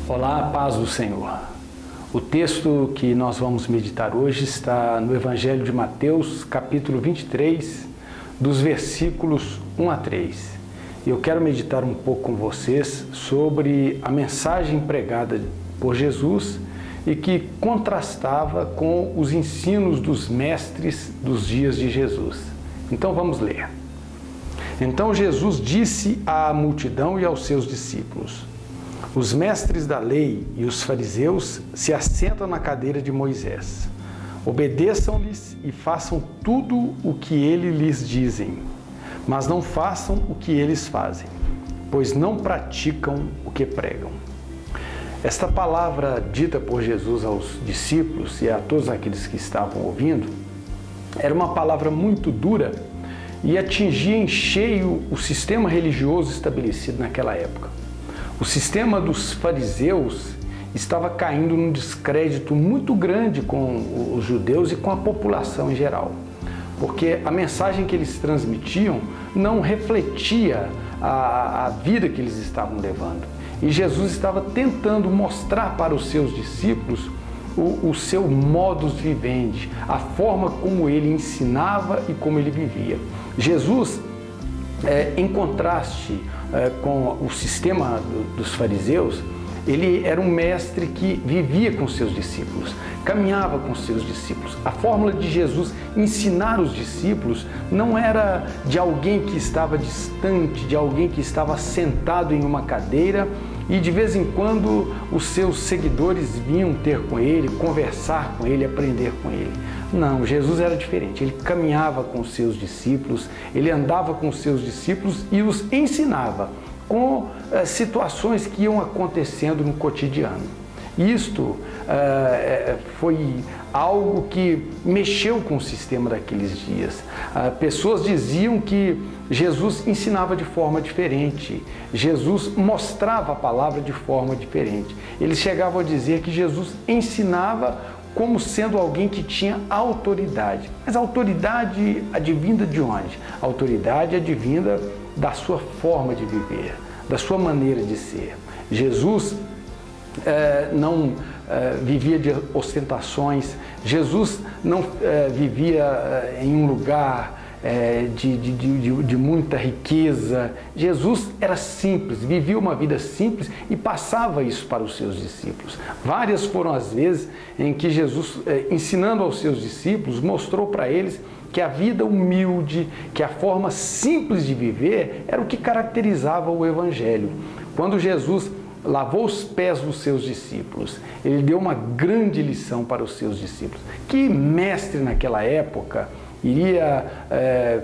Olá, a paz do Senhor. O texto que nós vamos meditar hoje está no Evangelho de Mateus, capítulo 23, dos versículos 1 a 3. Eu quero meditar um pouco com vocês sobre a mensagem pregada por Jesus e que contrastava com os ensinos dos mestres dos dias de Jesus. Então vamos ler. Então Jesus disse à multidão e aos seus discípulos: os mestres da lei e os fariseus se assentam na cadeira de Moisés. Obedeçam-lhes e façam tudo o que eles lhes dizem, mas não façam o que eles fazem, pois não praticam o que pregam. Esta palavra dita por Jesus aos discípulos e a todos aqueles que estavam ouvindo era uma palavra muito dura e atingia em cheio o sistema religioso estabelecido naquela época. O sistema dos fariseus estava caindo num descrédito muito grande com os judeus e com a população em geral, porque a mensagem que eles transmitiam não refletia a vida que eles estavam levando. E Jesus estava tentando mostrar para os seus discípulos o seu modus vivendi, a forma como ele ensinava e como ele vivia. Jesus, em contraste com o sistema dos fariseus, ele era um mestre que vivia com seus discípulos, caminhava com seus discípulos. A fórmula de Jesus ensinar os discípulos não era de alguém que estava distante, de alguém que estava sentado em uma cadeira e de vez em quando os seus seguidores vinham ter com ele, conversar com ele, aprender com ele. Não, Jesus era diferente. Ele caminhava com os seus discípulos, ele andava com os seus discípulos e os ensinava com situações que iam acontecendo no cotidiano. Isto foi algo que mexeu com o sistema daqueles dias. Pessoas diziam que Jesus ensinava de forma diferente, Jesus mostrava a palavra de forma diferente. Eles chegavam a dizer que Jesus ensinava como sendo alguém que tinha autoridade. Mas a autoridade advinda de onde? A autoridade advinda da sua forma de viver, da sua maneira de ser. Jesus não vivia de ostentações, Jesus não vivia em um lugar de muita riqueza. Jesus era simples, vivia uma vida simples e passava isso para os seus discípulos. Várias foram as vezes em que Jesus, ensinando aos seus discípulos, mostrou para eles que a vida humilde, que a forma simples de viver era o que caracterizava o Evangelho. Quando Jesus lavou os pés dos seus discípulos, ele deu uma grande lição para os seus discípulos. Que mestre naquela época iria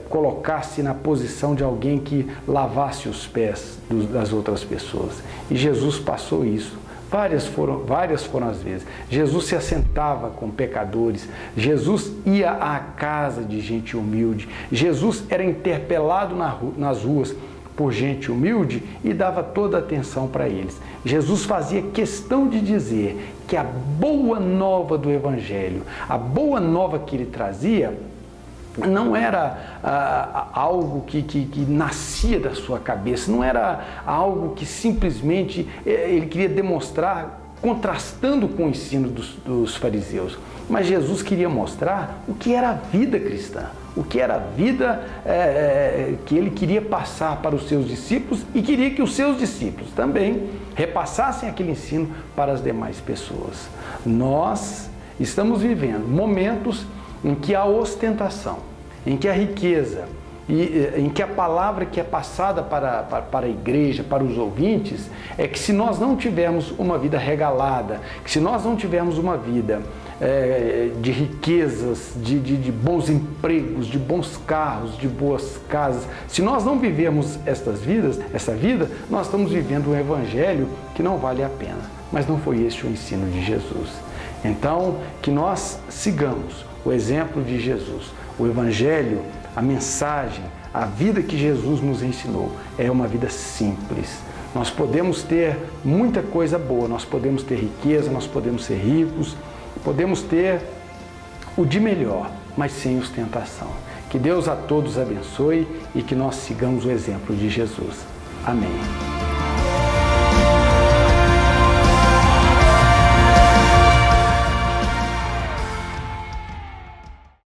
colocar-se na posição de alguém que lavasse os pés das outras pessoas? E Jesus passou isso. Várias foram as vezes. Jesus se assentava com pecadores, Jesus ia à casa de gente humilde, Jesus era interpelado nas ruas por gente humilde e dava toda a atenção para eles. Jesus fazia questão de dizer que a boa nova do Evangelho, a boa nova que ele trazia, não era algo que nascia da sua cabeça, não era algo que simplesmente ele queria demonstrar contrastando com o ensino dos fariseus. Mas Jesus queria mostrar o que era a vida cristã, o que era a vida que ele queria passar para os seus discípulos e queria que os seus discípulos também repassassem aquele ensino para as demais pessoas. Nós estamos vivendo momentos em que a ostentação, em que a riqueza, e em que a palavra que é passada para a igreja, para os ouvintes, é que se nós não tivermos uma vida regalada, que se nós não tivermos uma vida de riquezas, de bons empregos, de bons carros, de boas casas, se nós não vivermos essa vida, nós estamos vivendo um evangelho que não vale a pena. Mas não foi este o ensino de Jesus. Então, que nós sigamos o exemplo de Jesus. O evangelho, a mensagem, a vida que Jesus nos ensinou é uma vida simples. Nós podemos ter muita coisa boa, nós podemos ter riqueza, nós podemos ser ricos, podemos ter o de melhor, mas sem ostentação. Que Deus a todos abençoe e que nós sigamos o exemplo de Jesus. Amém.